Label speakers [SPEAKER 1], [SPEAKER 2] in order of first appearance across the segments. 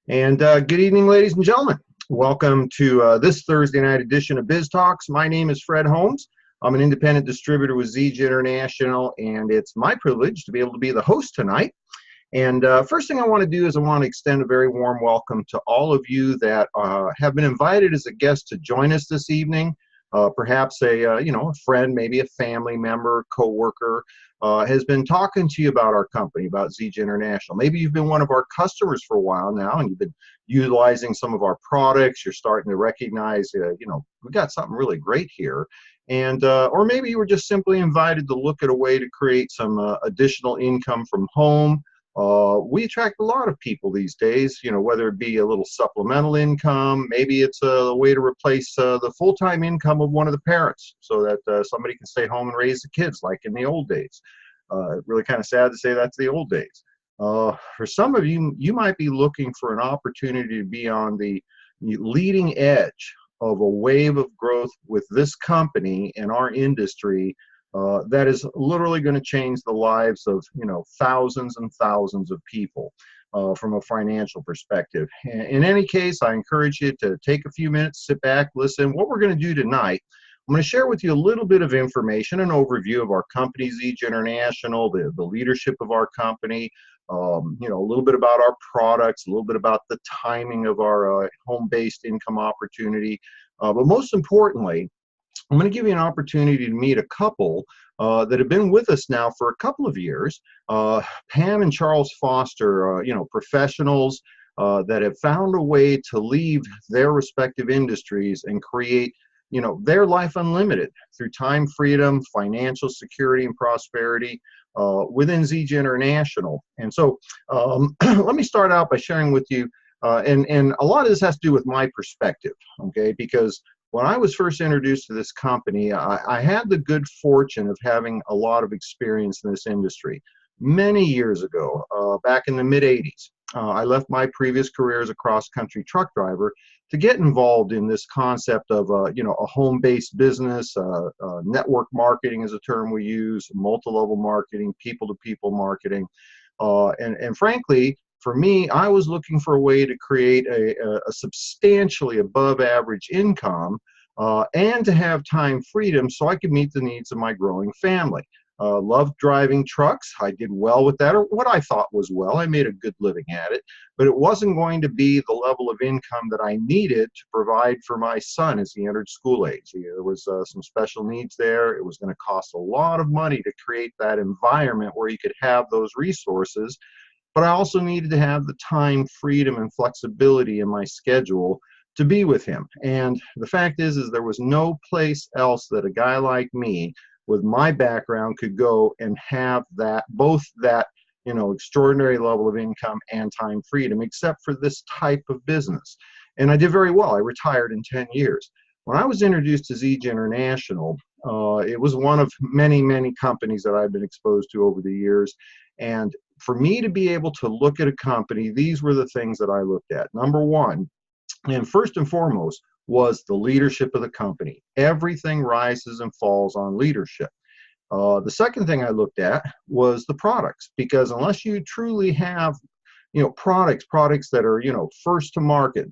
[SPEAKER 1] And good evening, ladies and gentlemen. Welcome to this Thursday night edition of Biz Talks. My name is Fred Holmes. I'm an independent distributor with Zija International, and it's my privilege to be able to be the host tonight. And first thing I want to do is I want to extend a very warm welcome to all of you that have been invited as a guest to join us this evening. Perhaps a friend, maybe a family member, coworker, has been talking to you about our company, about Zija International. Maybe you've been one of our customers for a while now, and you've been utilizing some of our products. You're starting to recognize, we got something really great here. And or maybe you were just simply invited to look at a way to create some additional income from home. We attract a lot of people these days, whether it be a little supplemental income, maybe it's a way to replace the full-time income of one of the parents so that somebody can stay home and raise the kids like in the old days. Really kind of sad to say that's the old days. For some of you, you might be looking for an opportunity to be on the leading edge of a wave of growth with this company and our industry that is literally going to change the lives of thousands and thousands of people from a financial perspective. In any case, I encourage you to take a few minutes, sit back, listen. What we're going to do tonight, I'm going to share with you a little bit of information, an overview of our company, Zija International, the leadership of our company, a little bit about our products, a little bit about the timing of our home-based income opportunity. But most importantly, I'm going to give you an opportunity to meet a couple that have been with us now for a couple of years. Pam and Charles Foster, professionals that have found a way to leave their respective industries and create, their life unlimited through time freedom, financial security, and prosperity within Zija International. And so let me start out by sharing with you, and a lot of this has to do with my perspective, okay, because when I was first introduced to this company, I had the good fortune of having a lot of experience in this industry. Many years ago, back in the mid-'80s, I left my previous career as a cross-country truck driver to get involved in this concept of, a home-based business, network marketing is a term we use, multi-level marketing, people-to-people marketing, and frankly, for me, I was looking for a way to create a substantially above average income and to have time freedom so I could meet the needs of my growing family. Loved driving trucks. I did well with that, or what I thought was well. I made a good living at it, but it wasn't going to be the level of income that I needed to provide for my son as he entered school age. There was some special needs there. It was going to cost a lot of money to create that environment where you could have those resources. But I also needed to have the time, freedom, and flexibility in my schedule to be with him. And the fact is there was no place else that a guy like me with my background could go and have that, both that, extraordinary level of income and time freedom, except for this type of business. And I did very well. I retired in 10 years. When I was introduced to Zija International, it was one of many, many companies that I've been exposed to over the years. And for me to be able to look at a company, these were the things that I looked at. Number one, and first and foremost, was the leadership of the company. Everything rises and falls on leadership. The second thing I looked at was the products, because unless you truly have, products that are, first to market,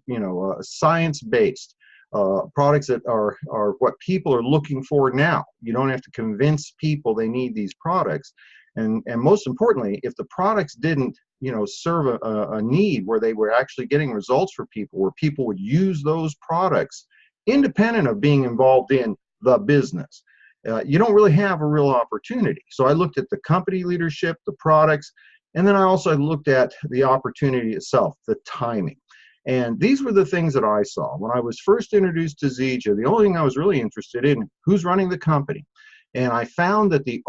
[SPEAKER 1] science-based, products that are what people are looking for now. You don't have to convince people they need these products. And most importantly, if the products didn't, serve a need where they were actually getting results for people, where people would use those products independent of being involved in the business, you don't really have a real opportunity. So I looked at the company leadership, the products, and then I also looked at the opportunity itself, the timing. And these were the things that I saw. When I was first introduced to Zija, the only thing I was really interested in, who's running the company. And I found that the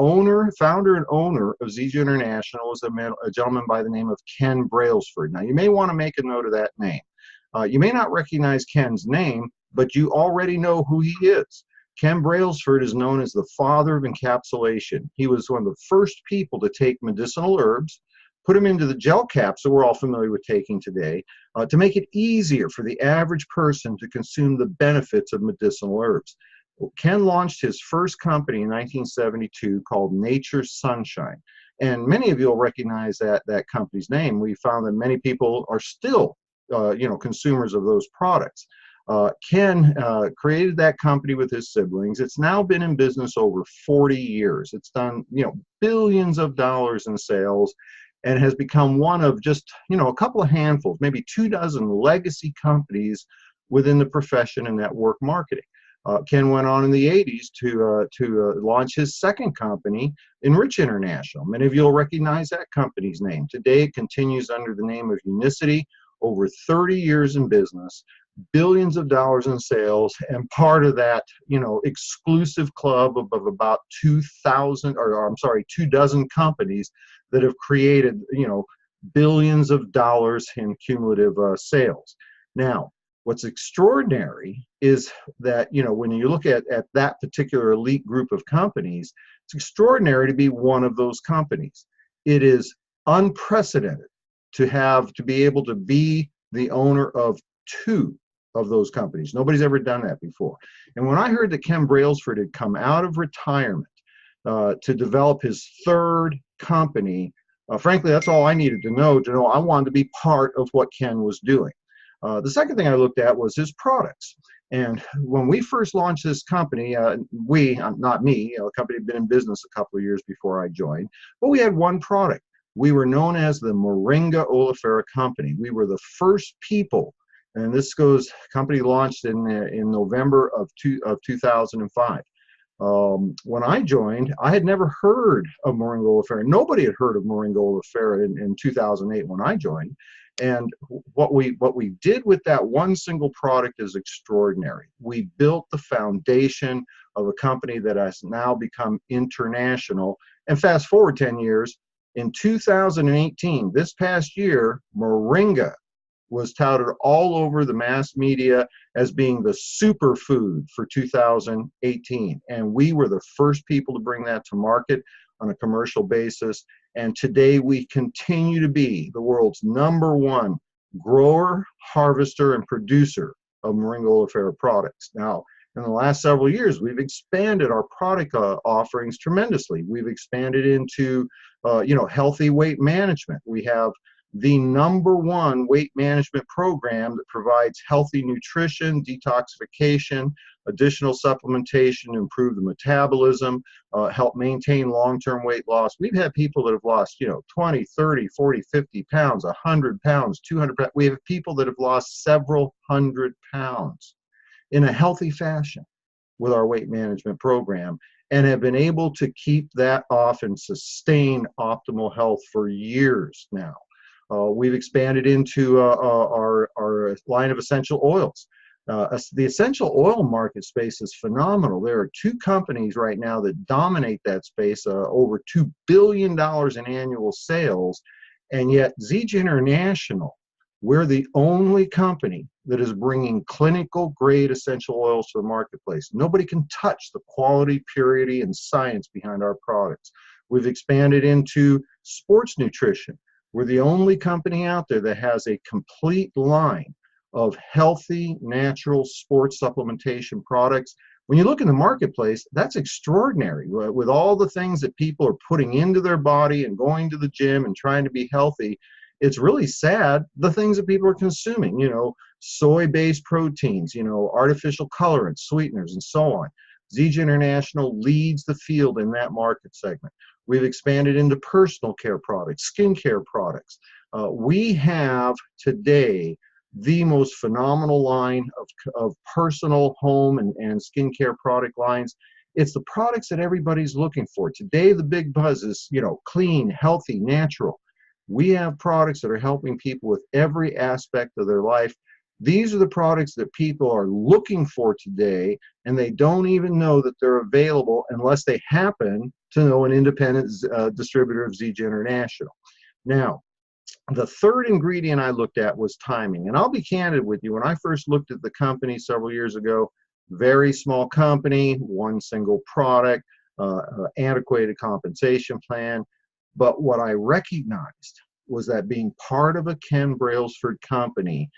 [SPEAKER 1] founder and owner of Zija International was a gentleman by the name of Ken Brailsford. Now, you may want to make a note of that name. You may not recognize Ken's name, but you already know who he is. Ken Brailsford is known as the father of encapsulation. He was one of the first people to take medicinal herbs, put them into the gel caps that we're all familiar with taking today, to make it easier for the average person to consume the benefits of medicinal herbs. Ken launched his first company in 1972 called Nature's Sunshine. And many of you will recognize that company's name. We found that many people are still consumers of those products. Ken created that company with his siblings. It's now been in business over 40 years. It's done, billions of dollars in sales, and has become one of just, a couple of handfuls, maybe 24 legacy companies within the profession in network marketing. Ken went on in the 80s to launch his second company, Zija International. Many of you will recognize that company's name. Today, it continues under the name of Unicity, over 30 years in business, billions of dollars in sales, and part of that, exclusive club of about 24 companies that have created, billions of dollars in cumulative sales. Now, what's extraordinary is that, when you look at that particular elite group of companies, it's extraordinary to be one of those companies. It is unprecedented to be able to be the owner of two of those companies. Nobody's ever done that before. And when I heard that Ken Brailsford had come out of retirement to develop his third company, frankly, that's all I needed to know I wanted to be part of what Ken was doing. The second thing I looked at was his products. And when we first launched this company, not me, the company had been in business a couple of years before I joined, but we had one product. We were known as the Moringa Oleifera Company. We were the first people, and this company launched in November of 2005. When I joined, I had never heard of Moringa Oleifera. Nobody had heard of Moringa Oleifera in 2008 when I joined. And what we did with that one single product is extraordinary. We built the foundation of a company that has now become international. And fast forward 10 years, in 2018, this past year, Moringa was touted all over the mass media as being the superfood for 2018. And we were the first people to bring that to market on a commercial basis. And today we continue to be the world's #1 grower, harvester, and producer of Moringa Oleifera products. Now, in the last several years, we've expanded our product offerings tremendously. We've expanded into, healthy weight management. We have the #1 weight management program that provides healthy nutrition, detoxification, additional supplementation, improve the metabolism, help maintain long-term weight loss. We've had people that have lost, 20, 30, 40, 50 pounds, 100 pounds, 200 pounds. We have people that have lost several hundred pounds in a healthy fashion with our weight management program, and have been able to keep that off and sustain optimal health for years now. We've expanded into our line of essential oils. The essential oil market space is phenomenal. There are two companies right now that dominate that space, over $2 billion in annual sales, and yet Zija International, we're the only company that is bringing clinical grade essential oils to the marketplace. Nobody can touch the quality, purity, and science behind our products. We've expanded into sports nutrition. We're the only company out there that has a complete line of healthy, natural sports supplementation products. When you look in the marketplace, that's extraordinary. With all the things that people are putting into their body and going to the gym and trying to be healthy, it's really sad, the things that people are consuming, soy-based proteins, artificial colorants, sweeteners, and so on. Zija International leads the field in that market segment. We've expanded into personal care products, skincare products. We have today the most phenomenal line of personal home and skincare product lines. It's the products that everybody's looking for. Today, the big buzz is, clean, healthy, natural. We have products that are helping people with every aspect of their life. These are the products that people are looking for today, and they don't even know that they're available unless they happen to know an independent distributor of Zija International. Now, the third ingredient I looked at was timing. And I'll be candid with you, when I first looked at the company several years ago, very small company, one single product, antiquated compensation plan. But what I recognized was that being part of a Ken Brailsford company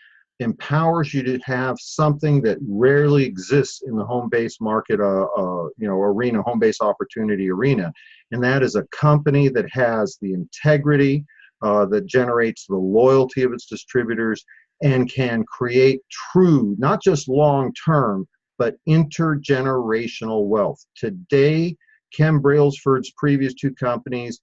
[SPEAKER 1] empowers you to have something that rarely exists in the home-based market, arena, home-based opportunity arena. And that is a company that has the integrity, that generates the loyalty of its distributors, and can create true, not just long-term, but intergenerational wealth. Today, Ken Brailsford's previous two companies,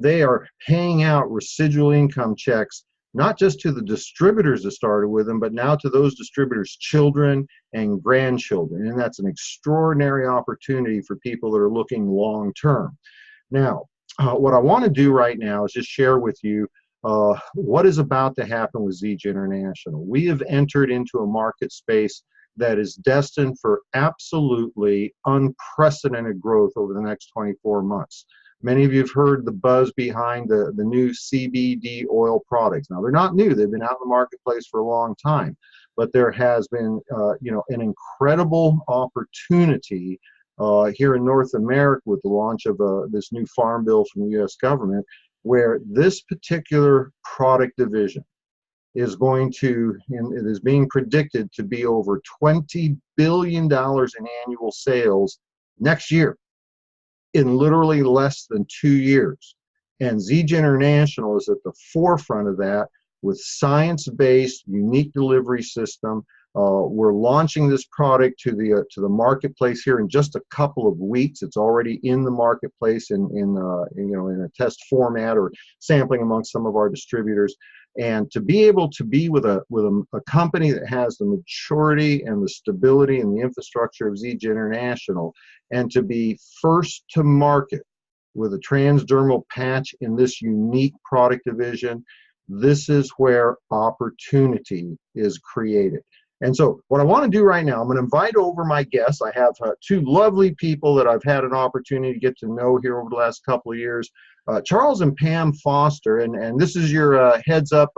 [SPEAKER 1] they are paying out residual income checks, not just to the distributors that started with them, but now to those distributors' children and grandchildren. And that's an extraordinary opportunity for people that are looking long-term. Now, what I want to do right now is just share with you what is about to happen with Zija International. We have entered into a market space that is destined for absolutely unprecedented growth over the next 24 months. Many of you have heard the buzz behind the new CBD oil products. Now, they're not new. They've been out in the marketplace for a long time. But there has been an incredible opportunity here in North America with the launch of this new farm bill from the U.S. government, where this particular product division is going to, and it is being predicted to be over $20 billion in annual sales next year, in literally less than 2 years. And Zija International is at the forefront of that with science-based, unique delivery system. We're launching this product to the marketplace here in just a couple of weeks. It's already in the marketplace in a test format or sampling amongst some of our distributors. And to be able to be with a company that has the maturity and the stability and the infrastructure of Zija International, and to be first to market with a transdermal patch in this unique product division, this is where opportunity is created. And so what I want to do right now, I'm going to invite over my guests. I have two lovely people that I've had an opportunity to get to know here over the last couple of years, Charles and Pam Foster. And this is your heads up,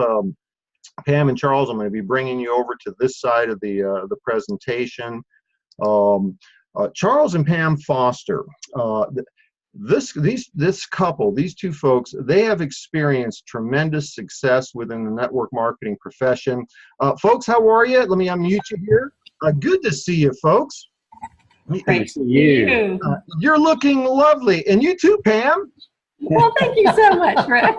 [SPEAKER 1] Pam and Charles. I'm going to be bringing you over to this side of the presentation. Charles and Pam Foster, this couple, these two folks, they have experienced tremendous success within the network marketing profession. Folks, how are you? Let me unmute you here. Good to see you, folks.
[SPEAKER 2] Great to see you.
[SPEAKER 1] You're looking lovely. And you too, Pam.
[SPEAKER 2] Well, thank you so much, Fred.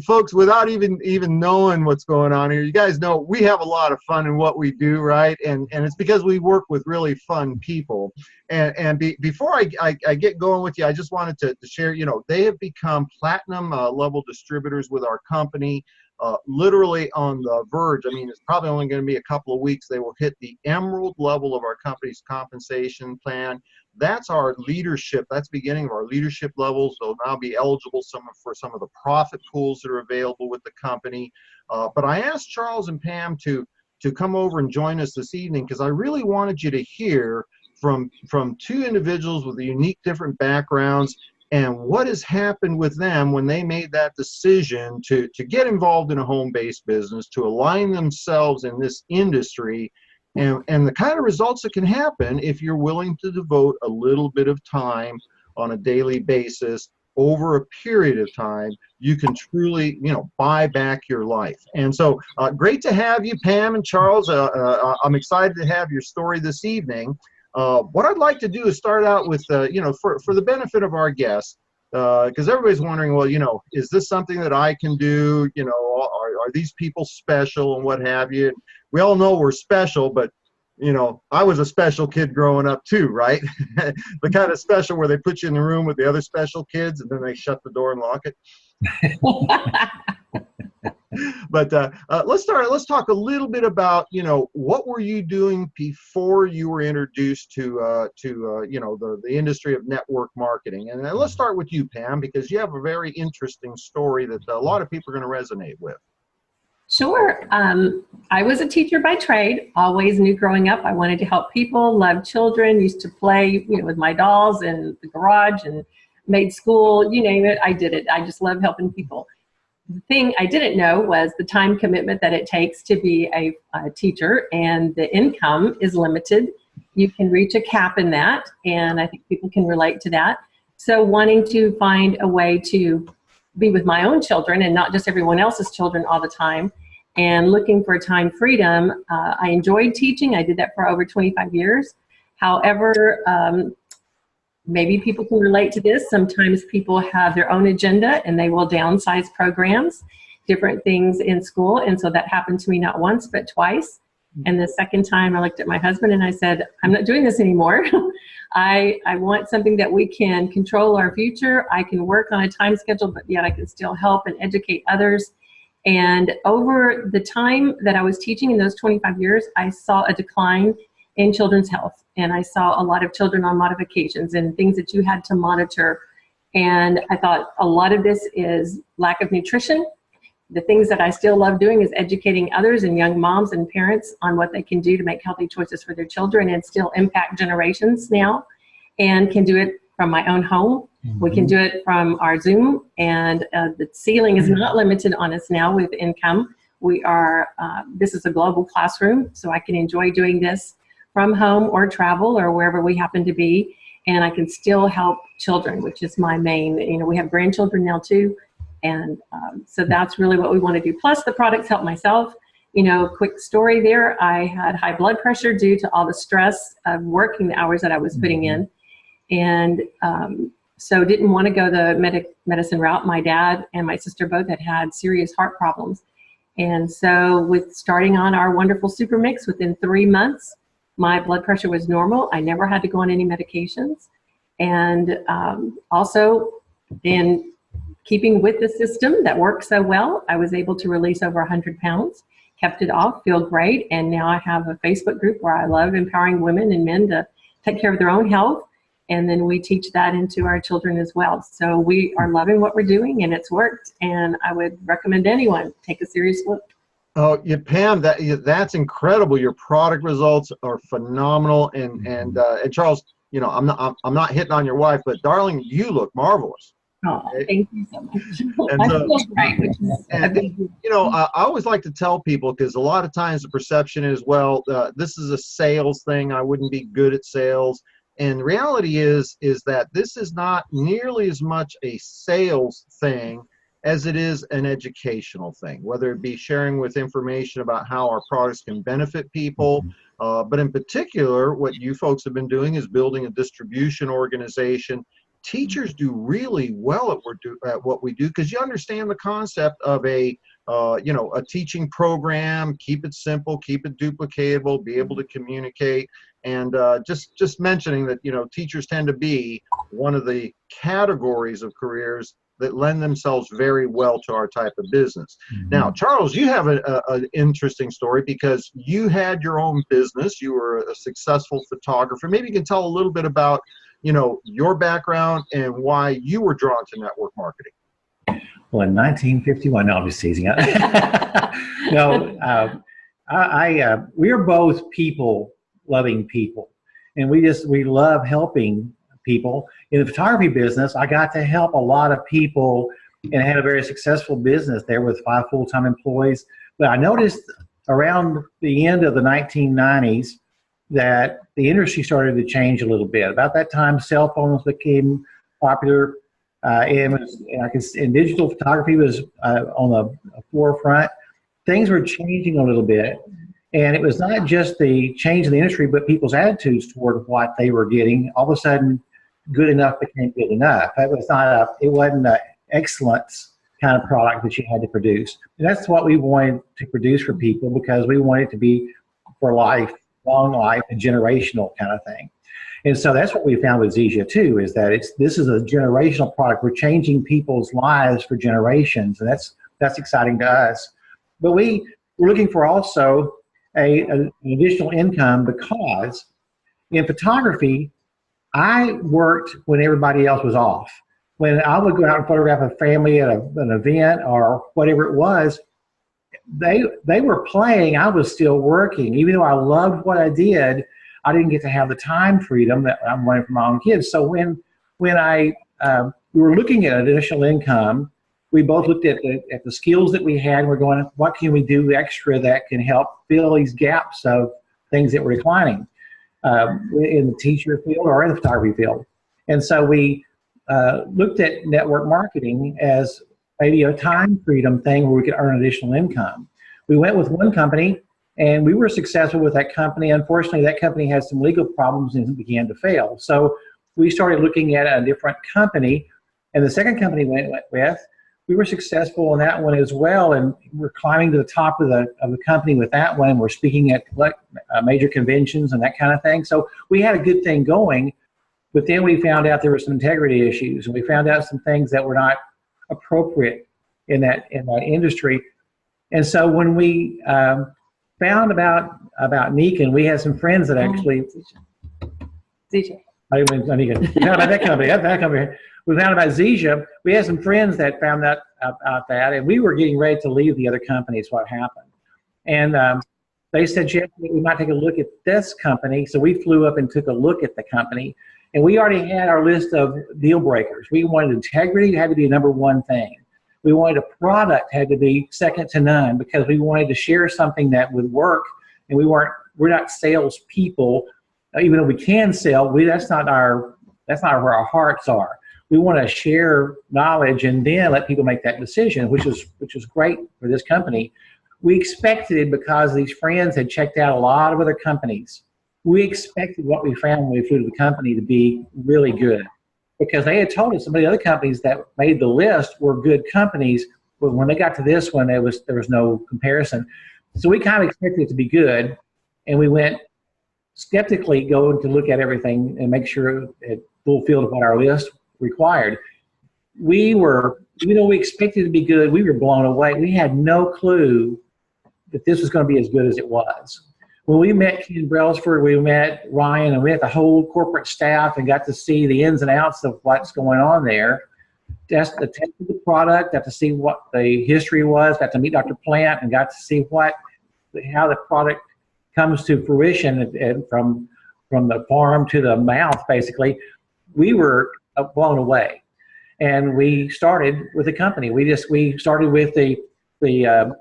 [SPEAKER 1] Folks, without even knowing what's going on here, you guys know we have a lot of fun in what we do, right? And it's because we work with really fun people. And before I get going with you, I just wanted to share, they have become platinum level distributors with our company, literally on the verge. I mean, it's probably only going to be a couple of weeks. They will hit the emerald level of our company's compensation plan. That's our leadership. That's the beginning of our leadership levels. They'll now be eligible for some of the profit pools that are available with the company. But I asked Charles and Pam to come over and join us this evening because I really wanted you to hear from two individuals with unique different backgrounds and what has happened with them when they made that decision to get involved in a home-based business, to align themselves in this industry, and the kind of results that can happen if you're willing to devote a little bit of time on a daily basis over a period of time. You can truly, buy back your life. And so great to have you, Pam and Charles. I'm excited to have your story this evening. What I'd like to do is start out with, for the benefit of our guests, because everybody's wondering, well, is this something that I can do? Are these people special and what have you? And we all know we're special, but, I was a special kid growing up too, right? The kind of special where they put you in the room with the other special kids and then they shut the door and lock it. But let's talk a little bit about, what were you doing before you were introduced to the industry of network marketing? And let's start with you, Pam, because you have a very interesting story that a lot of people are going to resonate with.
[SPEAKER 2] Sure. I was a teacher by trade. Always knew growing up I wanted to help people, love children, used to play, with my dolls in the garage and made school, you name it, I did it. I just love helping people. The thing I didn't know was the time commitment that it takes to be a teacher, and the income is limited. You can reach a cap in that, and I think people can relate to that. So wanting to find a way to be with my own children and not just everyone else's children all the time, and looking for time freedom. I enjoyed teaching. I did that for over 25 years. However, maybe people can relate to this. Sometimes people have their own agenda and they will downsize programs. different things in school. And so that happened to me not once, but twice. And the second time I looked at my husband and I said, I'm not doing this anymore. I want something that we can control our future. I can work on a time schedule, but yet I can still help and educate others. And over the time that I was teaching in those 25 years, I saw a decline in children's health. And I saw a lot of children on modifications and things that you had to monitor. And I thought a lot of this is lack of nutrition. The things that I still love doing is educating others and young moms and parents on what they can do to make healthy choices for their children and still impact generations now, and can do it from my own home. We can do it from our Zoom, and the ceiling is not limited on us now with income. We are, this is a global classroom, so I can enjoy doing this from home or travel or wherever we happen to be, and I can still help children, which is my main, we have grandchildren now too. And so that's really what we want to do. Plus the products help myself. Quick story there. I had high blood pressure due to all the stress of working the hours that I was putting in. And so didn't want to go the medicine route. My dad and my sister both had serious heart problems. And so with starting on our wonderful super mix, within 3 months, my blood pressure was normal. I never had to go on any medications. And also in keeping with the system that works so well, I was able to release over 100 pounds, kept it off, feel great. And now I have a Facebook group where I love empowering women and men to take care of their own health. And then we teach that into our children as well. So we are loving what we're doing, and it's worked. And I would recommend anyone take a serious look.
[SPEAKER 1] Oh, yeah, Pam, that's incredible. Your product results are phenomenal. And Charles, I'm not hitting on your wife, but darling, you look marvelous.
[SPEAKER 2] Oh, thank you so much.
[SPEAKER 1] And
[SPEAKER 2] I
[SPEAKER 1] so,
[SPEAKER 2] feel great, which is
[SPEAKER 1] I always like to tell people, because a lot of times the perception is, well, this is a sales thing. I wouldn't be good at sales. And the reality is that this is not nearly as much a sales thing as it is an educational thing, whether it be sharing with information about how our products can benefit people. But in particular, what you folks have been doing is building a distribution organization. Teachers do really well at what we do, because you understand the concept of a teaching program. Keep it simple, keep it duplicatable, be able to communicate. And just mentioning that, teachers tend to be one of the categories of careers that lend themselves very well to our type of business. Now, Charles, you have an interesting story, because you had your own business. You were a successful photographer. Maybe you can tell a little bit about your background and why you were drawn to network marketing.
[SPEAKER 3] Well, in 1951, no, I'm just teasing. We are both people-loving people, and we love helping people. In the photography business, I got to help a lot of people and had a very successful business there with 5 full-time employees. But I noticed around the end of the 1990s that the industry started to change a little bit. About that time, cell phones became popular, and digital photography was on the forefront. Things were changing a little bit, and it was not just the change in the industry, but people's attitudes toward what they were getting. All of a sudden, good enough became good enough. It wasn't an excellence kind of product that you had to produce. And that's what we wanted to produce for people, because we wanted it to be for life, long life, and generational kind of thing. And so that's what we found with Zija too, is that this is a generational product. We're changing people's lives for generations, and that's exciting to us. But we're looking for also an additional income, because in photography, I worked when everybody else was off. When I would go out and photograph a family at an event or whatever it was, they were playing, I was still working. Even though I loved what I did, I didn't get to have the time freedom that I'm wanting for my own kids. So when we were looking at additional income, we both looked at the skills that we had, and we're going, what can we do extra that can help fill these gaps of things that were declining in the teacher field or in the photography field. And so we looked at network marketing as maybe a time freedom thing where we could earn additional income. We went with one company, and we were successful with that company. Unfortunately, that company had some legal problems and began to fail. So we started looking at a different company, and the second company we went with we were successful in that one as well, and we're climbing to the top of the company with that one. We're speaking at major conventions and that kind of thing. So we had a good thing going, but then we found out there were some integrity issues, and we found out some things that were not appropriate in that industry. And so when we found about Nikan, we had some friends that actually.
[SPEAKER 2] Zija.
[SPEAKER 3] I found about that company. That company. We found about Zija. We had some friends that found out about that, and we were getting ready to leave the other company. Is what happened. And they said, Jeff, we might take a look at this company. So we flew up and took a look at the company, and we already had our list of deal breakers. We wanted integrity had to be the #1 thing. We wanted a product had to be second to none, because we wanted to share something that would work, and we're not salespeople. Even though we can sell, that's not where our hearts are. We want to share knowledge and then let people make that decision, which is great for this company. We expected it because these friends had checked out a lot of other companies. We expected what we found when we flew to the company to be really good, because they had told us some of the other companies that made the list were good companies, but when they got to this one, there was no comparison. So we kind of expected it to be good, and we went skeptically going to look at everything and make sure it fulfilled what our list required. Even though we expected it to be good, we were blown away. We had no clue that this was going to be as good as it was. When we met Ken Brailsford, we met Ryan, and we met the whole corporate staff and got to see the ins and outs of what's going on there. Just the test of the product, got to see what the history was, got to meet Dr. Plant, and got to see how the product comes to fruition and from the farm to the mouth, basically. We were blown away, and we started with the company. We started with the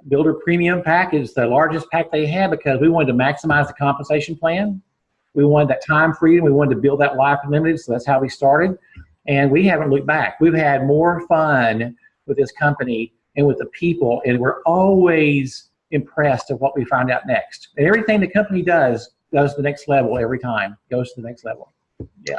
[SPEAKER 3] Builder Premium package, the largest pack they had, because we wanted to maximize the compensation plan. We wanted that time freedom. We wanted to build that life unlimited, so that's how we started. And we haven't looked back. We've had more fun with this company and with the people, and we're always impressed of what we find out next. And everything the company does to the next level every time, goes to the next level. Yeah.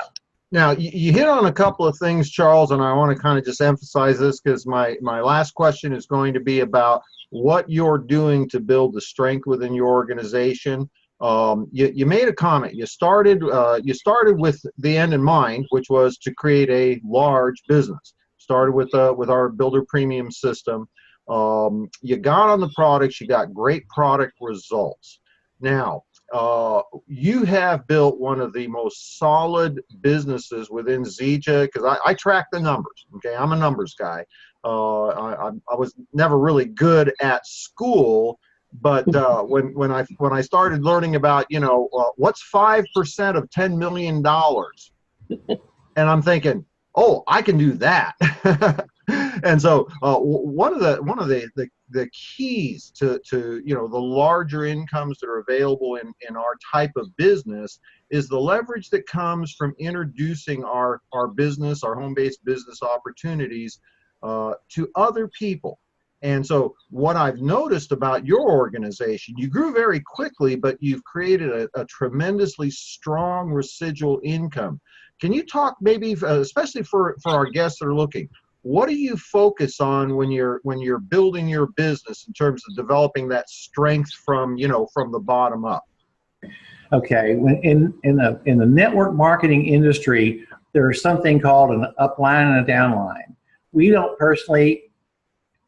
[SPEAKER 1] Now, you hit on a couple of things, Charles, and I want to kind of just emphasize this, because my last question is going to be about what you're doing to build the strength within your organization. You made a comment. You started with the end in mind, which was to create a large business. Started with our Builder Premium system. You got on the products. You got great product results. Now, you have built one of the most solid businesses within Zija, because I track the numbers. Okay, I'm a numbers guy. I was never really good at school, but when I started learning about what's 5% of $10 million, and I'm thinking, oh, I can do that. And so one of the keys to the larger incomes that are available in our type of business is the leverage that comes from introducing our business, our home-based business opportunities to other people. And so what I've noticed about your organization, you grew very quickly, but you've created a tremendously strong residual income. Can you talk maybe, especially for our guests that are looking, what do you focus on when you're building your business in terms of developing that strength from the bottom up?
[SPEAKER 3] Okay, in the network marketing industry, there's something called an upline and a downline. We don't personally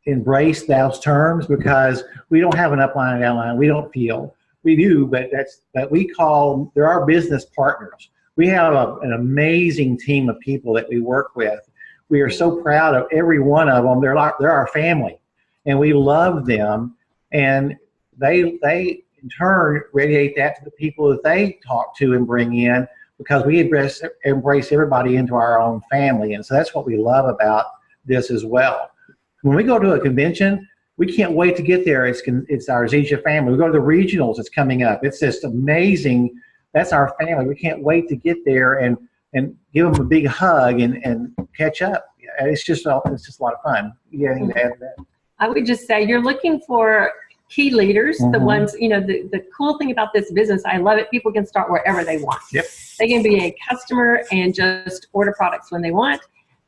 [SPEAKER 3] embrace those terms because we don't have an upline and downline. We don't feel we do, but they're our business partners. We have an amazing team of people that we work with. We are so proud of every one of them. They're our family, and we love them. And they in turn radiate that to the people that they talk to and bring in, because we embrace everybody into our own family. And so that's what we love about this as well. When we go to a convention, we can't wait to get there. It's our Zija family. We go to the regionals. It's coming up. It's just amazing. That's our family. We can't wait to get there and give them a big hug and catch up. It's just a lot of fun. You got anything to add to that?
[SPEAKER 2] I would just say you're looking for key leaders, the ones, the cool thing about this business, I love it, people can start wherever they want.
[SPEAKER 3] Yep.
[SPEAKER 2] They can be a customer and just order products when they want.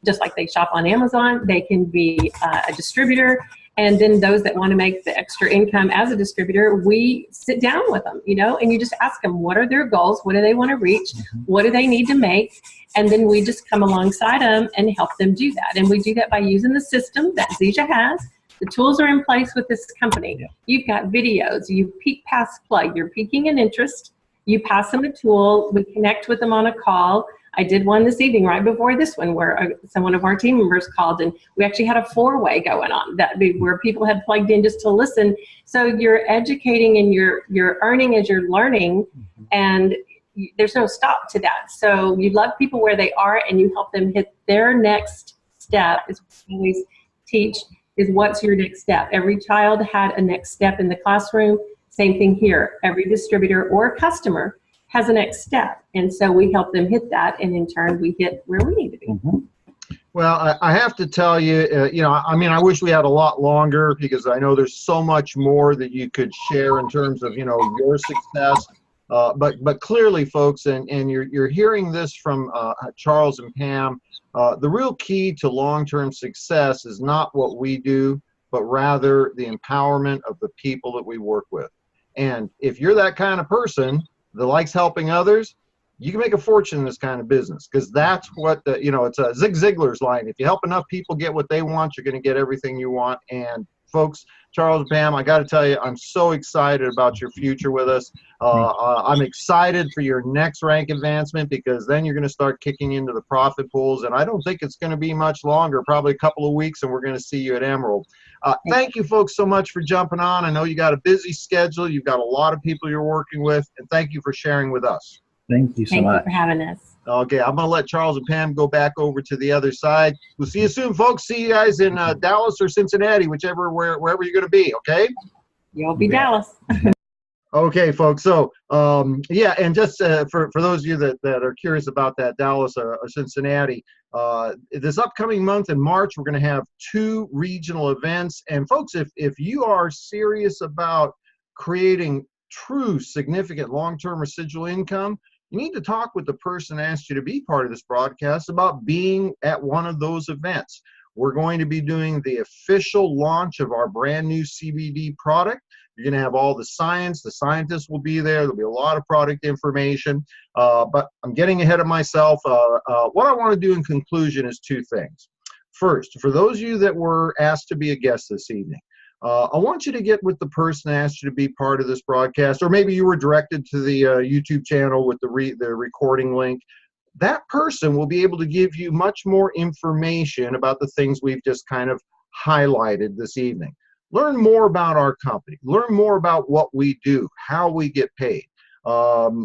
[SPEAKER 2] just like they shop on Amazon. They can be a distributor. And then those that want to make the extra income as a distributor, we sit down with them, and you just ask them, what are their goals? What do they want to reach? What do they need to make? And then we just come alongside them and help them do that. And we do that by using the system that Zija has. The tools are in place with this company. Yeah. You've got videos, you peek past plug, you're piquing an interest, you pass them a tool, we connect with them on a call. I did one this evening right before this one where one of our team members called, and we actually had a 4-way going on where people had plugged in just to listen. So you're educating and you're earning as you're learning, and there's no stop to that. So you love people where they are and you help them hit their next step. Is what we always teach, is what's your next step. Every child had a next step in the classroom. Same thing here. Every distributor or customer has a next step. And so we help them hit that, and in turn we hit where we need to be.
[SPEAKER 1] Well, I have to tell you, I wish we had a lot longer, because I know there's so much more that you could share in terms of, your success. But clearly, folks, and you're hearing this from Charles and Pam, the real key to long-term success is not what we do, but rather the empowerment of the people that we work with. And if you're that kind of person that likes helping others, you can make a fortune in this kind of business, because that's what it's a Zig Ziglar's line. If you help enough people get what they want, you're going to get everything you want. And folks, Charles and Pam, I got to tell you, I'm so excited about your future with us. I'm excited for your next rank advancement, because then you're going to start kicking into the profit pools. And I don't think it's going to be much longer, probably a couple of weeks, and we're going to see you at Emerald. Thank you, folks, so much for jumping on. I know you got a busy schedule. You've got a lot of people you're working with, and thank you for sharing with us.
[SPEAKER 3] Thank you so much.
[SPEAKER 2] Thank you for having us.
[SPEAKER 1] Okay, I'm going to let Charles and Pam go back over to the other side. We'll see you soon, folks. See you guys in Dallas or Cincinnati, wherever you're going to be, okay?
[SPEAKER 2] You'll be Dallas.
[SPEAKER 1] Okay, folks. So, and just for those of you that are curious about that, Dallas or Cincinnati, this upcoming month in March, we're going to have 2 regional events. And, folks, if you are serious about creating true significant long-term residual income, you need to talk with the person that asked you to be part of this broadcast about being at one of those events. We're going to be doing the official launch of our brand new CBD product. You're going to have all the science. The scientists will be there. There'll be a lot of product information. But I'm getting ahead of myself. What I want to do in conclusion is 2 things. First, for those of you that were asked to be a guest this evening, I want you to get with the person that asked you to be part of this broadcast, or maybe you were directed to the YouTube channel with the recording link. That person will be able to give you much more information about the things we've just kind of highlighted this evening. Learn more about our company. Learn more about what we do, how we get paid.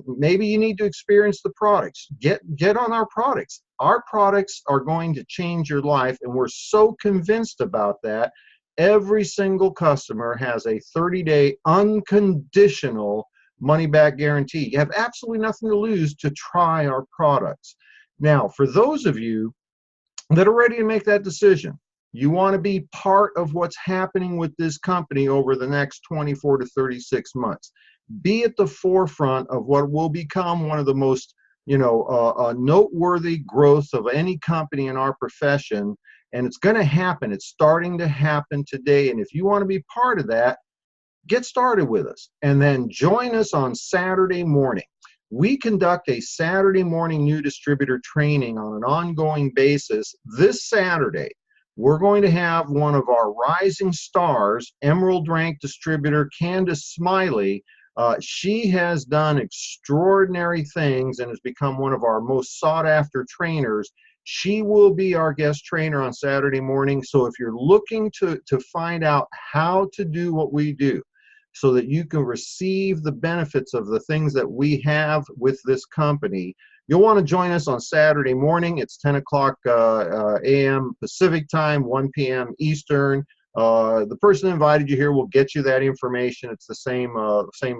[SPEAKER 1] Maybe you need to experience the products. Get on our products. Our products are going to change your life, and we're so convinced about that. Every single customer has a 30-day unconditional money-back guarantee. You have absolutely nothing to lose to try our products. Now, for those of you that are ready to make that decision, you want to be part of what's happening with this company over the next 24 to 36 months. Be at the forefront of what will become one of the most noteworthy growth of any company in our profession. And it's going to happen. It's starting to happen today. And if you want to be part of that, get started with us. And then join us on Saturday morning. We conduct a Saturday morning new distributor training on an ongoing basis. This Saturday, we're going to have one of our rising stars, Emerald Rank distributor Candace Smiley. She has done extraordinary things and has become one of our most sought after trainers. She will be our guest trainer on Saturday morning. So if you're looking to find out how to do what we do so that you can receive the benefits of the things that we have with this company, you'll want to join us on Saturday morning. It's 10 o'clock a.m. Pacific time, 1 p.m. Eastern. The person that invited you here will get you that information. It's the same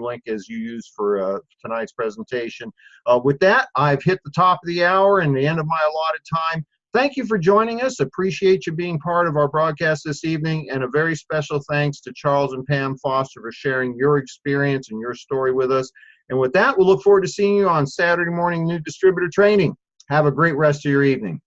[SPEAKER 1] link as you used for tonight's presentation. With that, I've hit the top of the hour and the end of my allotted time. Thank you for joining us. Appreciate you being part of our broadcast this evening, and a very special thanks to Charles and Pam Foster for sharing your experience and your story with us. And with that, we'll look forward to seeing you on Saturday morning new distributor training. Have a great rest of your evening.